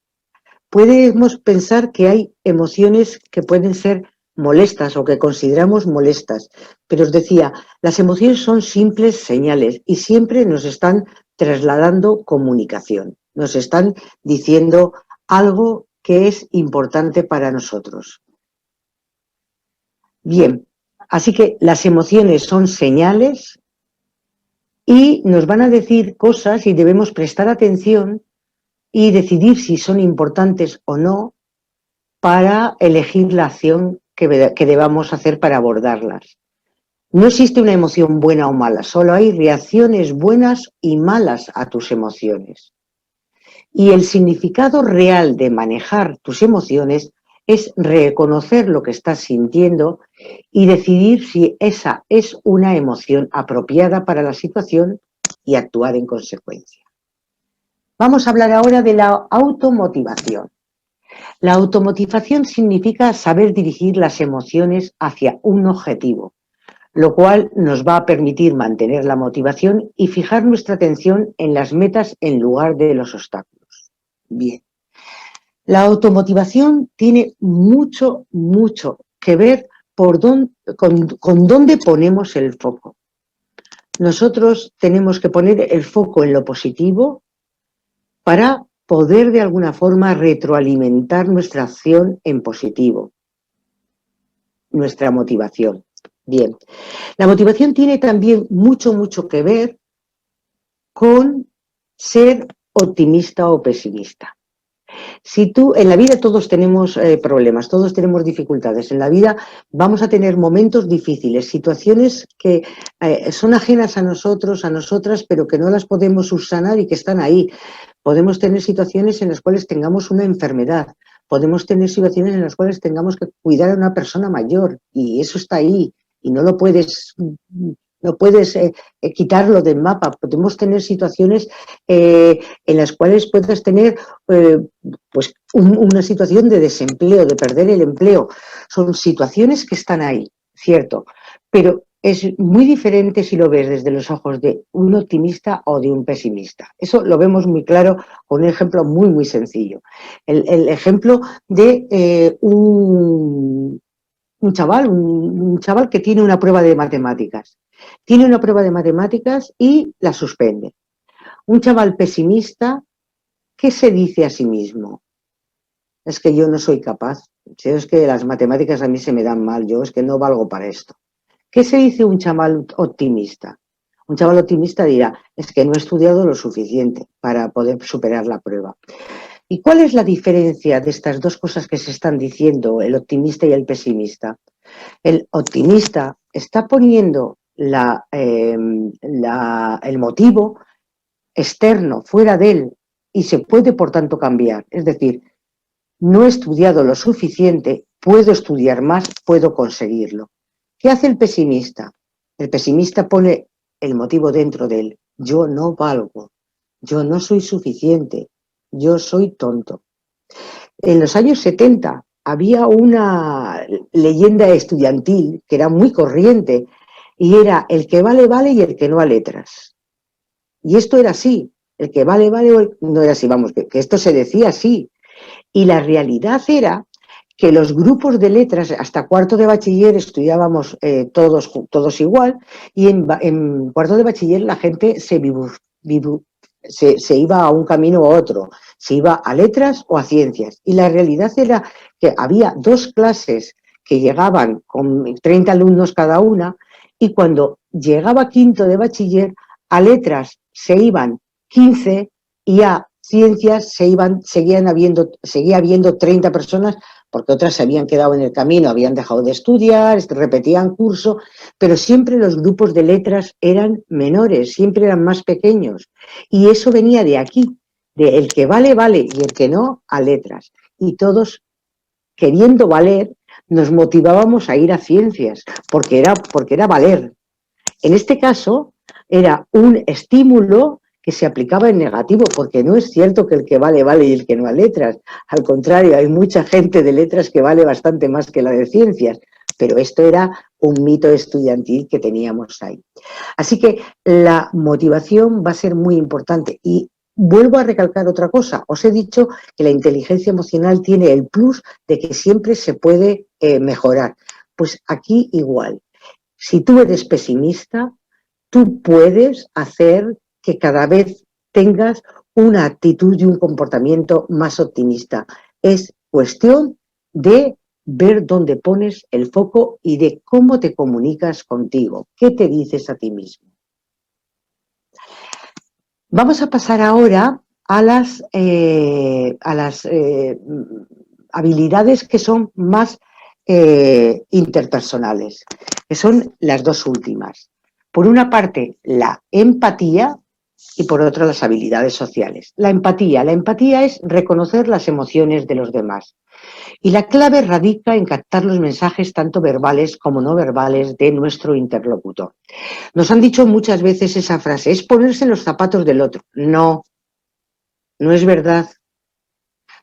Podemos pensar que hay emociones que pueden ser molestas o que consideramos molestas, pero os decía, las emociones son simples señales y siempre nos están trasladando comunicación, nos están diciendo algo que es importante para nosotros. Bien, así que las emociones son señales y nos van a decir cosas y debemos prestar atención y decidir si son importantes o no para elegir la acción que debamos hacer para abordarlas. No existe una emoción buena o mala, solo hay reacciones buenas y malas a tus emociones. Y el significado real de manejar tus emociones es reconocer lo que estás sintiendo y decidir si esa es una emoción apropiada para la situación y actuar en consecuencia. Vamos a hablar ahora de la automotivación. La automotivación significa saber dirigir las emociones hacia un objetivo, lo cual nos va a permitir mantener la motivación y fijar nuestra atención en las metas en lugar de los obstáculos. Bien. La automotivación tiene mucho que ver con dónde ponemos el foco. Nosotros tenemos que poner el foco en lo positivo para poder de alguna forma retroalimentar nuestra acción en positivo, nuestra motivación. Bien, la motivación tiene también mucho que ver con ser optimista o pesimista. Si tú, en la vida todos tenemos problemas, todos tenemos dificultades, en la vida vamos a tener momentos difíciles, situaciones que son ajenas a nosotros, a nosotras, pero que no las podemos subsanar y que están ahí. Podemos tener situaciones en las cuales tengamos una enfermedad, podemos tener situaciones en las cuales tengamos que cuidar a una persona mayor y eso está ahí y no puedes quitarlo del mapa. Podemos tener situaciones en las cuales puedas tener pues una situación de desempleo, de perder el empleo. Son situaciones que están ahí, cierto, pero es muy diferente si lo ves desde los ojos de un optimista o de un pesimista. Eso lo vemos muy claro con un ejemplo muy, muy sencillo. El ejemplo de un chaval que tiene una prueba de matemáticas. Tiene una prueba de matemáticas y la suspende. Un chaval pesimista, ¿qué se dice a sí mismo? Es que yo no soy capaz. Es que las matemáticas a mí se me dan mal. Yo es que no valgo para esto. ¿Qué se dice un chaval optimista? Un chaval optimista dirá, es que no he estudiado lo suficiente para poder superar la prueba. ¿Y cuál es la diferencia de estas dos cosas que se están diciendo, el optimista y el pesimista? El optimista está poniendo el motivo externo fuera de él y se puede, por tanto, cambiar. Es decir, no he estudiado lo suficiente, puedo estudiar más, puedo conseguirlo. ¿Qué hace el pesimista? El pesimista pone el motivo dentro de él. Yo no valgo, yo no soy suficiente, yo soy tonto. En los años 70 había una leyenda estudiantil que era muy corriente y era el que vale, vale y el que no a letras. Y esto era así, el que vale, vale, no era así, vamos, que esto se decía así. Y la realidad era que los grupos de letras, hasta cuarto de bachiller estudiábamos todos igual, y en cuarto de bachiller la gente se iba a un camino u otro, se iba a letras o a ciencias. Y la realidad era que había dos clases que llegaban con 30 alumnos cada una, y cuando llegaba quinto de bachiller, a letras se iban 15 y a ciencias seguía habiendo 30 personas, porque otras se habían quedado en el camino, habían dejado de estudiar, repetían curso, pero siempre los grupos de letras eran menores, siempre eran más pequeños. Y eso venía de aquí, de el que vale, vale, y el que no, a letras. Y todos, queriendo valer, nos motivábamos a ir a ciencias, porque era valer. En este caso, era un estímulo que se aplicaba en negativo, porque no es cierto que el que vale, vale y el que no a letras. Al contrario, hay mucha gente de letras que vale bastante más que la de ciencias, pero esto era un mito estudiantil que teníamos ahí. Así que la motivación va a ser muy importante. Y vuelvo a recalcar otra cosa. Os he dicho que la inteligencia emocional tiene el plus de que siempre se puede mejorar. Pues aquí igual. Si tú eres pesimista, tú puedes hacer que cada vez tengas una actitud y un comportamiento más optimista. Es cuestión de ver dónde pones el foco y de cómo te comunicas contigo. ¿Qué te dices a ti mismo? Vamos a pasar ahora a las habilidades que son más interpersonales, que son las dos últimas. Por una parte, la empatía y por otra, las habilidades sociales. La empatía es reconocer las emociones de los demás. Y la clave radica en captar los mensajes tanto verbales como no verbales de nuestro interlocutor. Nos han dicho muchas veces esa frase, es ponerse en los zapatos del otro. No, no es verdad.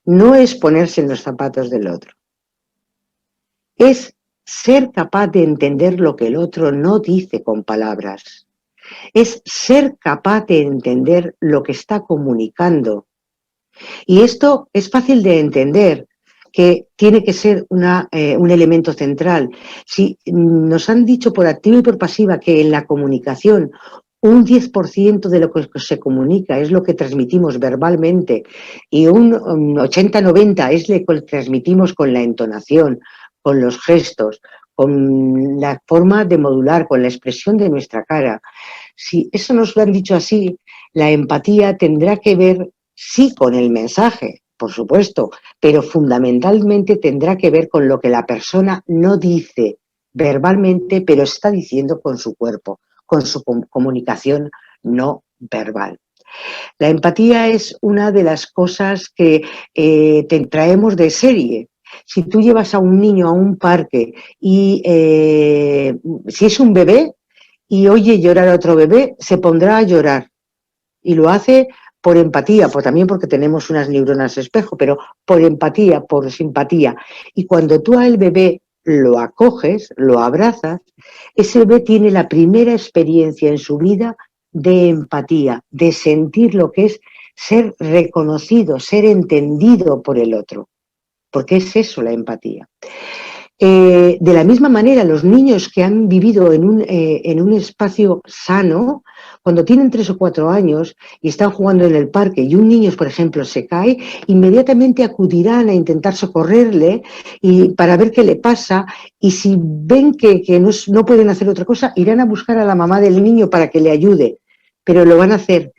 No es ponerse en los zapatos del otro. Es ser capaz de entender lo que el otro no dice con palabras. Es ser capaz de entender lo que está comunicando. Y esto es fácil de entender, que tiene que ser un elemento central. Si nos han dicho por activa y por pasiva que en la comunicación un 10% de lo que se comunica es lo que transmitimos verbalmente y un 80-90% es lo que transmitimos con la entonación, con los gestos, con la forma de modular, con la expresión de nuestra cara. Si eso nos lo han dicho así, la empatía tendrá que ver, sí, con el mensaje, por supuesto, pero fundamentalmente tendrá que ver con lo que la persona no dice verbalmente, pero está diciendo con su cuerpo, con su comunicación no verbal. La empatía es una de las cosas que te traemos de serie. Si tú llevas a un niño a un parque y si es un bebé y oye llorar a otro bebé, se pondrá a llorar. Y lo hace por empatía, también porque tenemos unas neuronas espejo, pero por empatía, por simpatía. Y cuando tú al bebé lo acoges, lo abrazas, ese bebé tiene la primera experiencia en su vida de empatía, de sentir lo que es ser reconocido, ser entendido por el otro, porque es eso la empatía. De la misma manera, los niños que han vivido en un espacio sano, cuando tienen 3 o 4 años y están jugando en el parque y un niño, por ejemplo, se cae, inmediatamente acudirán a intentar socorrerle y para ver qué le pasa, y si ven que no pueden hacer otra cosa, irán a buscar a la mamá del niño para que le ayude, pero lo van a hacer.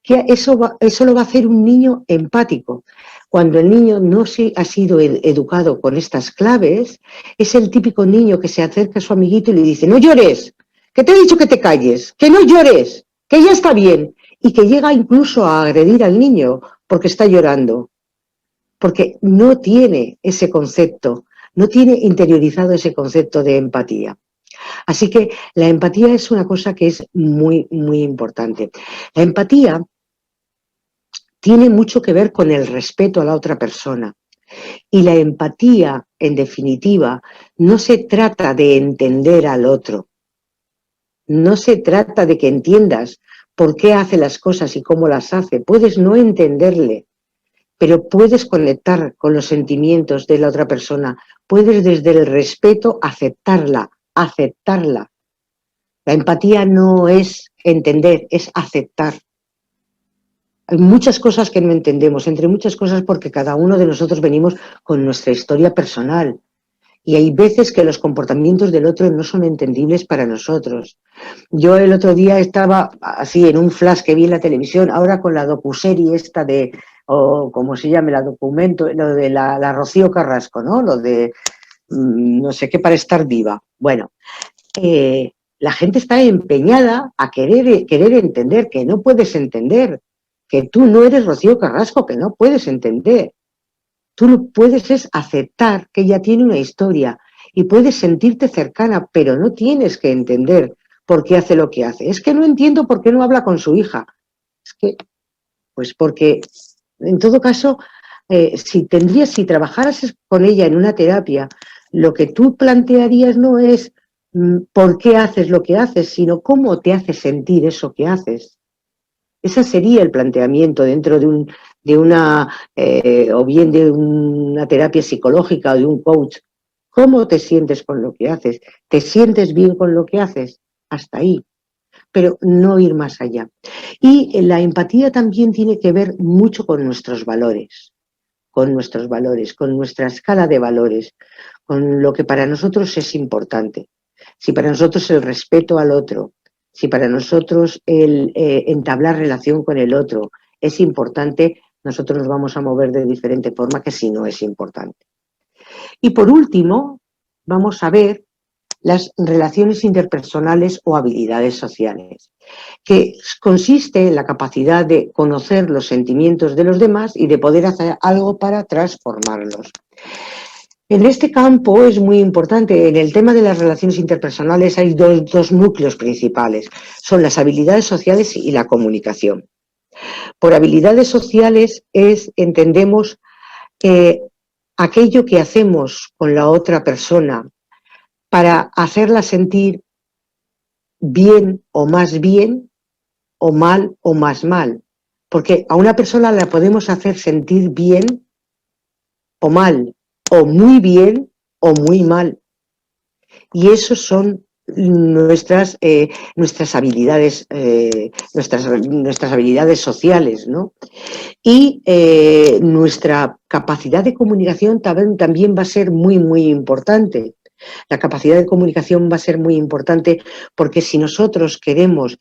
Eso lo va a hacer un niño empático. Cuando el niño no ha sido educado con estas claves, es el típico niño que se acerca a su amiguito y le dice: no llores, que te he dicho que te calles, que no llores, que ya está bien, y que llega incluso a agredir al niño porque está llorando, porque no tiene ese concepto, no tiene interiorizado ese concepto de empatía. Así que la empatía es una cosa que es muy, muy importante. La empatía tiene mucho que ver con el respeto a la otra persona. Y la empatía, en definitiva, no se trata de entender al otro. No se trata de que entiendas por qué hace las cosas y cómo las hace. Puedes no entenderle, pero puedes conectar con los sentimientos de la otra persona. Puedes desde el respeto aceptarla. La empatía no es entender, es aceptar. Hay muchas cosas que no entendemos, entre muchas cosas porque cada uno de nosotros venimos con nuestra historia personal. Y hay veces que los comportamientos del otro no son entendibles para nosotros. Yo el otro día estaba así en un flash que vi en la televisión, ahora con la docuserie esta de, o como se llame, la documento, lo de la Rocío Carrasco, ¿no? Lo de no sé qué para estar viva. Bueno, la gente está empeñada a querer entender, que no puedes entender, que tú no eres Rocío Carrasco, que no puedes entender. Tú lo puedes es aceptar que ella tiene una historia y puedes sentirte cercana, pero no tienes que entender por qué hace lo que hace. Es que no entiendo por qué no habla con su hija. Es que, pues porque, en todo caso, si trabajaras con ella en una terapia, lo que tú plantearías no es por qué haces lo que haces, sino cómo te hace sentir eso que haces. Ese sería el planteamiento dentro de una, o bien de una terapia psicológica o de un coach. ¿Cómo te sientes con lo que haces? ¿Te sientes bien con lo que haces? Hasta ahí. Pero no ir más allá. Y la empatía también tiene que ver mucho con nuestros valores, con nuestra escala de valores, con lo que para nosotros es importante. Si para nosotros el respeto al otro, si para nosotros el entablar relación con el otro es importante, nosotros nos vamos a mover de diferente forma que si no es importante. Y por último, vamos a ver las relaciones interpersonales o habilidades sociales, que consiste en la capacidad de conocer los sentimientos de los demás y de poder hacer algo para transformarlos. En este campo es muy importante, en el tema de las relaciones interpersonales hay dos núcleos principales, son las habilidades sociales y la comunicación. Por habilidades sociales entendemos aquello que hacemos con la otra persona para hacerla sentir bien o más bien, o mal o más mal. Porque a una persona la podemos hacer sentir bien o mal, o muy bien o muy mal. Y esos son nuestras habilidades, nuestras habilidades sociales, ¿no? Y nuestra capacidad de comunicación también va a ser muy, muy importante. La capacidad de comunicación va a ser muy importante porque si nosotros queremos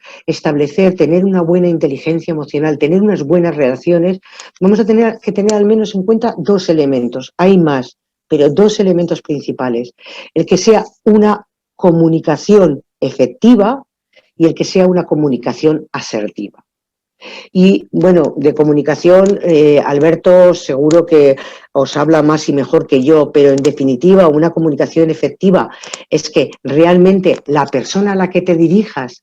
tener una buena inteligencia emocional, tener unas buenas relaciones, vamos a tener que tener al menos en cuenta dos elementos. Hay más, pero dos elementos principales. El que sea una comunicación efectiva y el que sea una comunicación asertiva. Y bueno, de comunicación, Alberto seguro que os habla más y mejor que yo, pero en definitiva una comunicación efectiva es que realmente la persona a la que te dirijas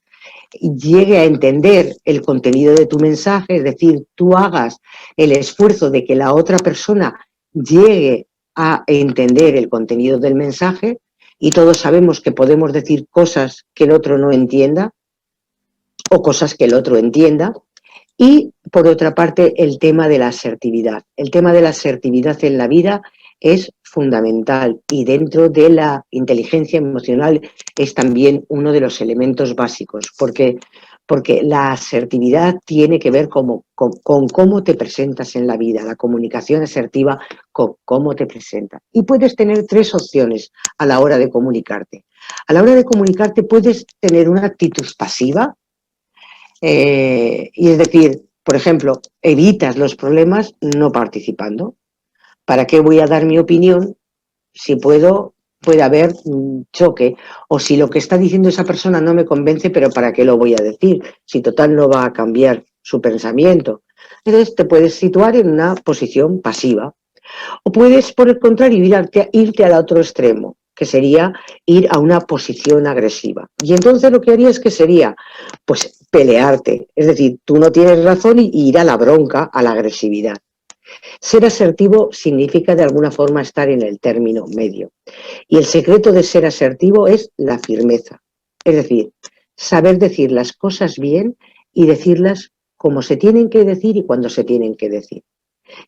llegue a entender el contenido de tu mensaje, es decir, tú hagas el esfuerzo de que la otra persona llegue a entender el contenido del mensaje, y todos sabemos que podemos decir cosas que el otro no entienda o cosas que el otro entienda. Y, por otra parte, el tema de la asertividad. El tema de la asertividad en la vida es fundamental y dentro de la inteligencia emocional es también uno de los elementos básicos, porque la asertividad tiene que ver con cómo te presentas en la vida, la comunicación asertiva con cómo te presentas. Y puedes tener tres opciones a la hora de comunicarte. A la hora de comunicarte puedes tener una actitud pasiva, y es decir, por ejemplo, evitas los problemas no participando. ¿Para qué voy a dar mi opinión si puede haber choque? O si lo que está diciendo esa persona no me convence, pero ¿para qué lo voy a decir? Si total no va a cambiar su pensamiento. Entonces te puedes situar en una posición pasiva. O puedes, por el contrario, irte al otro extremo, que sería ir a una posición agresiva. Y entonces lo que harías que sería, pues, pelearte. Es decir, tú no tienes razón y ir a la bronca, a la agresividad. Ser asertivo significa de alguna forma estar en el término medio. Y el secreto de ser asertivo es la firmeza. Es decir, saber decir las cosas bien y decirlas como se tienen que decir y cuando se tienen que decir.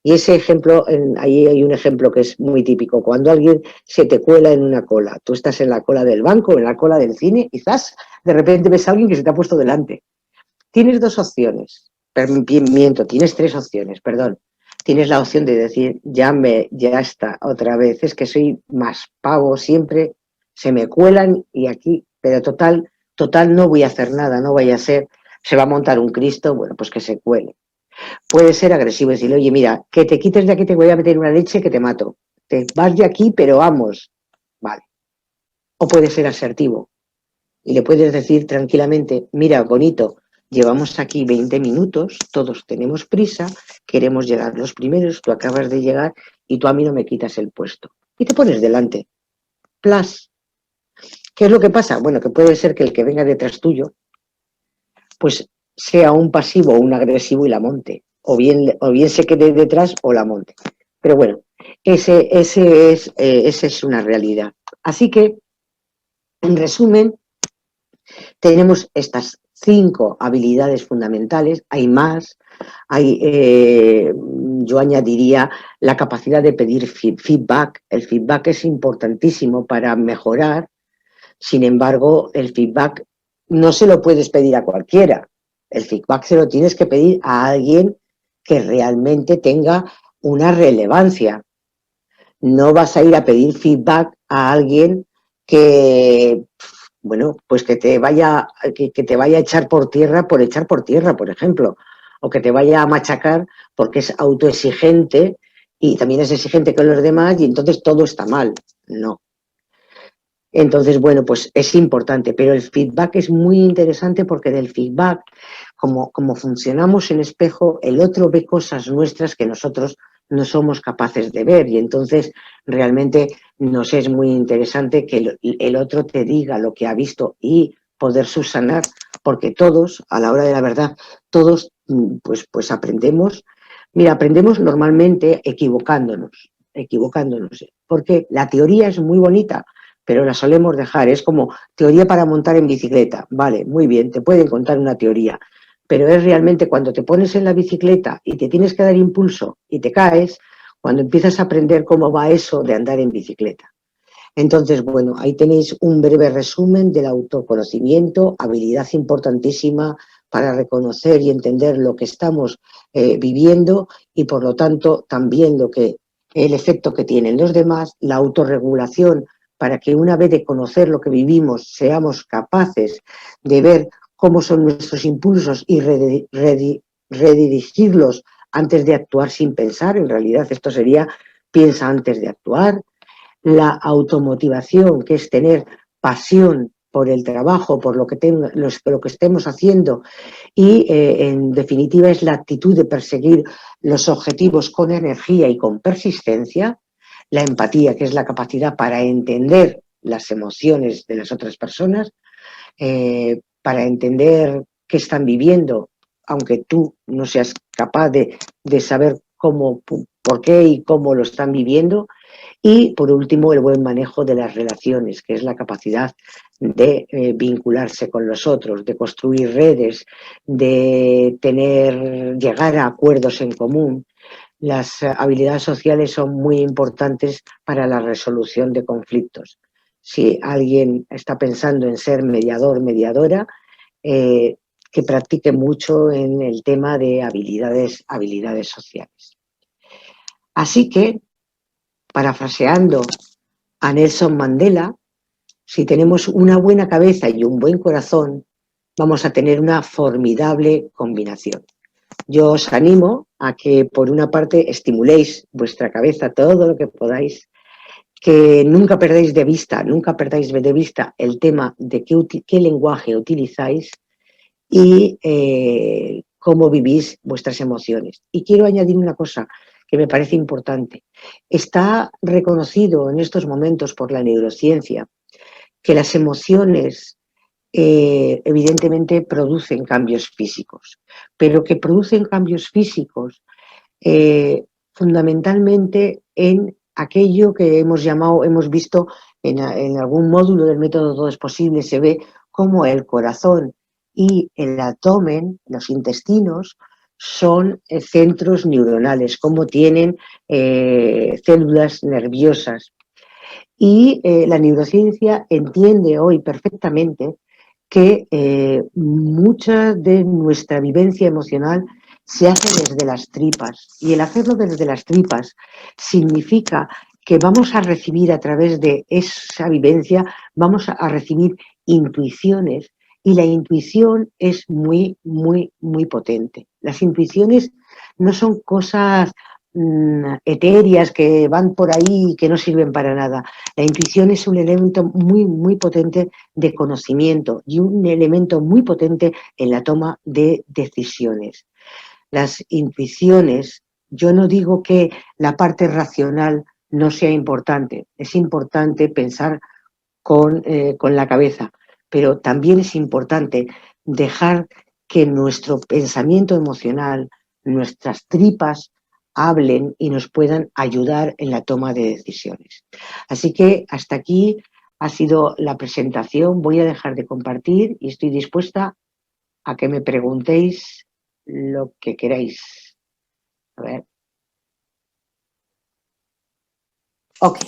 Y ese ejemplo, ahí hay un ejemplo que es muy típico. Cuando alguien se te cuela en una cola, tú estás en la cola del banco, en la cola del cine, y quizás de repente ves a alguien que se te ha puesto delante. Tienes dos opciones, miento, tienes tres opciones, perdón. Tienes la opción de decir, ya está, otra vez, es que soy más pavo siempre, se me cuelan y aquí, pero total no voy a hacer nada, no vaya a ser, se va a montar un Cristo, bueno, pues que se cuele. Puede ser agresivo, decirle, oye, mira, que te quites de aquí, te voy a meter una leche que te mato. Te vas de aquí, pero vamos. Vale. O puede ser asertivo. Y le puedes decir tranquilamente, mira, bonito, llevamos aquí 20 minutos, todos tenemos prisa, queremos llegar los primeros, tú acabas de llegar y tú a mí no me quitas el puesto. Y te pones delante. Plus. ¿Qué es lo que pasa? Bueno, que puede ser que el que venga detrás tuyo, pues sea un pasivo o un agresivo y la monte. O bien se quede detrás o la monte. Pero bueno, esa es una realidad. Así que, en resumen, tenemos estas 5 habilidades fundamentales, hay más, yo añadiría la capacidad de pedir feedback. El feedback es importantísimo para mejorar, sin embargo, el feedback no se lo puedes pedir a cualquiera, el feedback se lo tienes que pedir a alguien que realmente tenga una relevancia. No vas a ir a pedir feedback a alguien que, bueno, pues que te vaya a echar por tierra, por ejemplo, o que te vaya a machacar porque es autoexigente y también es exigente con los demás y entonces todo está mal. No. Entonces, bueno, pues es importante, pero el feedback es muy interesante porque del feedback, como funcionamos en espejo, el otro ve cosas nuestras que nosotros no somos capaces de ver y entonces realmente nos es muy interesante que el otro te diga lo que ha visto y poder subsanar, porque todos, a la hora de la verdad, todos pues aprendemos. Mira, aprendemos normalmente equivocándonos, porque la teoría es muy bonita, pero la solemos dejar, es como teoría para montar en bicicleta, vale, muy bien, te pueden contar una teoría, pero es realmente cuando te pones en la bicicleta y te tienes que dar impulso y te caes, cuando empiezas a aprender cómo va eso de andar en bicicleta. Entonces, bueno, ahí tenéis un breve resumen del autoconocimiento, habilidad importantísima para reconocer y entender lo que estamos viviendo y, por lo tanto, también el efecto que tienen los demás, la autorregulación, para que una vez de conocer lo que vivimos seamos capaces de ver cómo son nuestros impulsos y redirigirlos antes de actuar sin pensar. En realidad esto sería piensa antes de actuar. La automotivación, que es tener pasión por el trabajo, por lo que estemos haciendo y, en definitiva, es la actitud de perseguir los objetivos con energía y con persistencia. La empatía, que es la capacidad para entender las emociones de las otras personas, para entender qué están viviendo, aunque tú no seas capaz de saber cómo, por qué y cómo lo están viviendo. Y, por último, el buen manejo de las relaciones, que es la capacidad de vincularse con los otros, de construir redes, de llegar a acuerdos en común. Las habilidades sociales son muy importantes para la resolución de conflictos. Si alguien está pensando en ser mediador, mediadora, que practique mucho en el tema de habilidades sociales. Así que, parafraseando a Nelson Mandela, si tenemos una buena cabeza y un buen corazón, vamos a tener una formidable combinación. Yo os animo a que, por una parte, estimuléis vuestra cabeza todo lo que podáis, que nunca perdáis de vista el tema de qué lenguaje utilizáis y cómo vivís vuestras emociones. Y quiero añadir una cosa que me parece importante. Está reconocido en estos momentos por la neurociencia que las emociones evidentemente producen cambios físicos, pero que producen cambios físicos fundamentalmente en aquello que hemos visto en algún módulo del método Todo es Posible, se ve cómo el corazón y el abdomen, los intestinos, son centros neuronales, cómo tienen células nerviosas. Y la neurociencia entiende hoy perfectamente que mucha de nuestra vivencia emocional se hace desde las tripas. Y el hacerlo desde las tripas significa que vamos a recibir, a través de esa vivencia, vamos a recibir intuiciones. Y la intuición es muy, muy, muy potente. Las intuiciones no son cosas etéreas que van por ahí y que no sirven para nada. La intuición es un elemento muy, muy potente de conocimiento y un elemento muy potente en la toma de decisiones. Las intuiciones, yo no digo que la parte racional no sea importante, es importante pensar con la cabeza, pero también es importante dejar que nuestro pensamiento emocional, nuestras tripas, hablen y nos puedan ayudar en la toma de decisiones. Así que hasta aquí ha sido la presentación. Voy a dejar de compartir y estoy dispuesta a que me preguntéis lo que queráis. A ver. Ok.